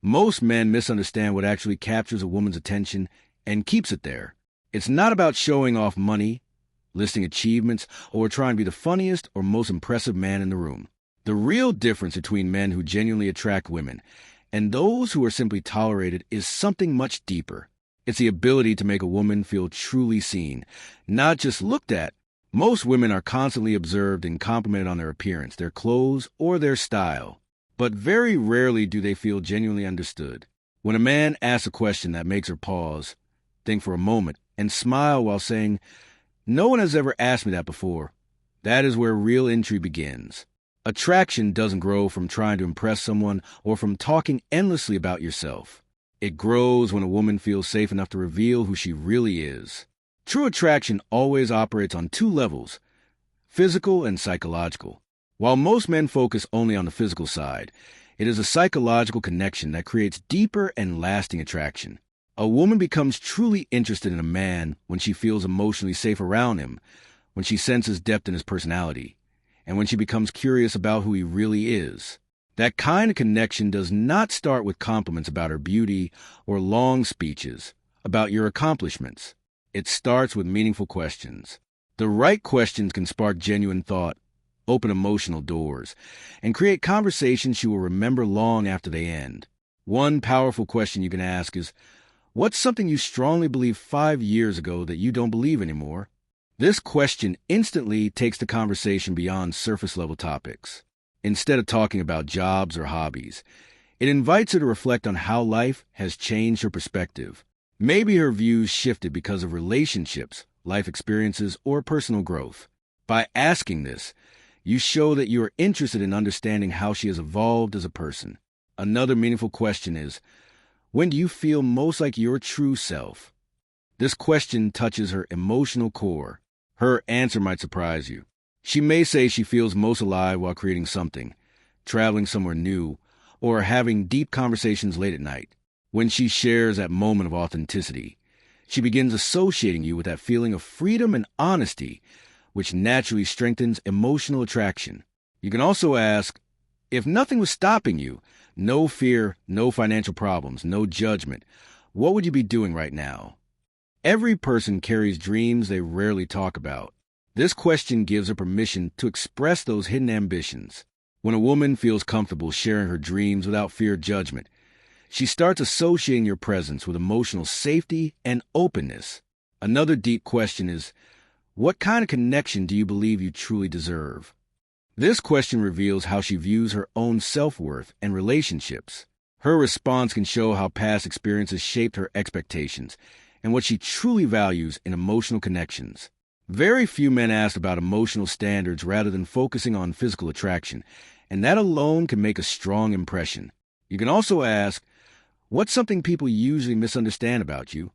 Most men misunderstand what actually captures a woman's attention and keeps it there. It's not about showing off money, listing achievements, or trying to be the funniest or most impressive man in the room. The real difference between men who genuinely attract women and those who are simply tolerated is something much deeper. It's the ability to make a woman feel truly seen, not just looked at. Most women are constantly observed and complimented on their appearance, their clothes, or their style. But very rarely do they feel genuinely understood. When a man asks a question that makes her pause, think for a moment, and smile while saying, "No one has ever asked me that before," that is where real intrigue begins. Attraction doesn't grow from trying to impress someone or from talking endlessly about yourself. It grows when a woman feels safe enough to reveal who she really is. True attraction always operates on two levels, physical and psychological. While most men focus only on the physical side, it is a psychological connection that creates deeper and lasting attraction. A woman becomes truly interested in a man when she feels emotionally safe around him, when she senses depth in his personality, and when she becomes curious about who he really is. That kind of connection does not start with compliments about her beauty or long speeches about your accomplishments. It starts with meaningful questions. The right questions can spark genuine thought, open emotional doors, and create conversations she will remember long after they end. One powerful question you can ask is, what's something you strongly believed 5 years ago that you don't believe anymore? This question instantly takes the conversation beyond surface-level topics. Instead of talking about jobs or hobbies, it invites her to reflect on how life has changed her perspective. Maybe her views shifted because of relationships, life experiences, or personal growth. By asking this, you show that you are interested in understanding how she has evolved as a person. Another meaningful question is, when do you feel most like your true self? This question touches her emotional core. Her answer might surprise you. She may say she feels most alive while creating something, traveling somewhere new, or having deep conversations late at night. When she shares that moment of authenticity, she begins associating you with that feeling of freedom and honesty, which naturally strengthens emotional attraction. You can also ask, if nothing was stopping you, no fear, no financial problems, no judgment, what would you be doing right now? Every person carries dreams they rarely talk about. This question gives her permission to express those hidden ambitions. When a woman feels comfortable sharing her dreams without fear of judgment, she starts associating your presence with emotional safety and openness. Another deep question is, what kind of connection do you believe you truly deserve? This question reveals how she views her own self-worth and relationships. Her response can show how past experiences shaped her expectations and what she truly values in emotional connections. Very few men ask about emotional standards rather than focusing on physical attraction, and that alone can make a strong impression. You can also ask, what's something people usually misunderstand about you?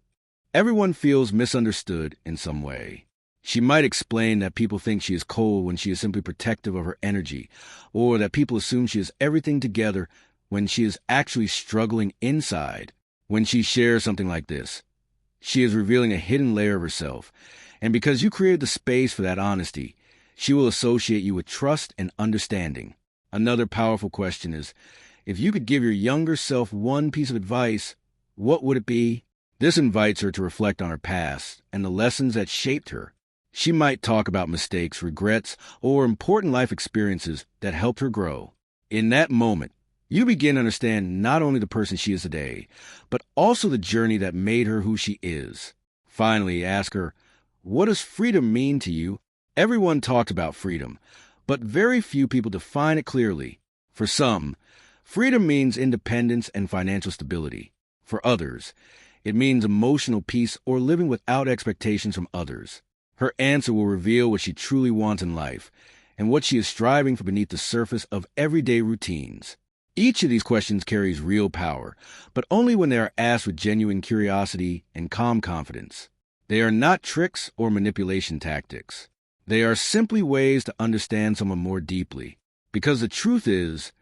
Everyone feels misunderstood in some way. She might explain that people think she is cold when she is simply protective of her energy, or that people assume she has everything together when she is actually struggling inside. When she shares something like this, she is revealing a hidden layer of herself, and because you created the space for that honesty, she will associate you with trust and understanding. Another powerful question is, if you could give your younger self one piece of advice, what would it be? This invites her to reflect on her past and the lessons that shaped her. She might talk about mistakes, regrets, or important life experiences that helped her grow. In that moment, you begin to understand not only the person she is today, but also the journey that made her who she is. Finally, ask her, what does freedom mean to you? Everyone talks about freedom, but very few people define it clearly. For some, freedom means independence and financial stability. For others, it means emotional peace or living without expectations from others. Her answer will reveal what she truly wants in life and what she is striving for beneath the surface of everyday routines. Each of these questions carries real power, but only when they are asked with genuine curiosity and calm confidence. They are not tricks or manipulation tactics. They are simply ways to understand someone more deeply. Because the truth is,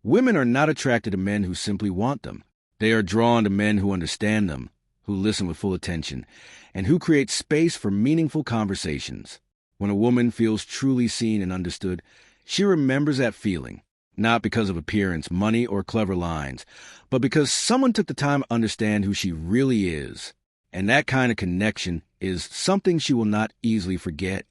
women are not attracted to men who simply want them. They are drawn to men who understand them, who listen with full attention, and who create space for meaningful conversations. When a woman feels truly seen and understood, she remembers that feeling. Not because of appearance, money, or clever lines, but because someone took the time to understand who she really is. And that kind of connection is something she will not easily forget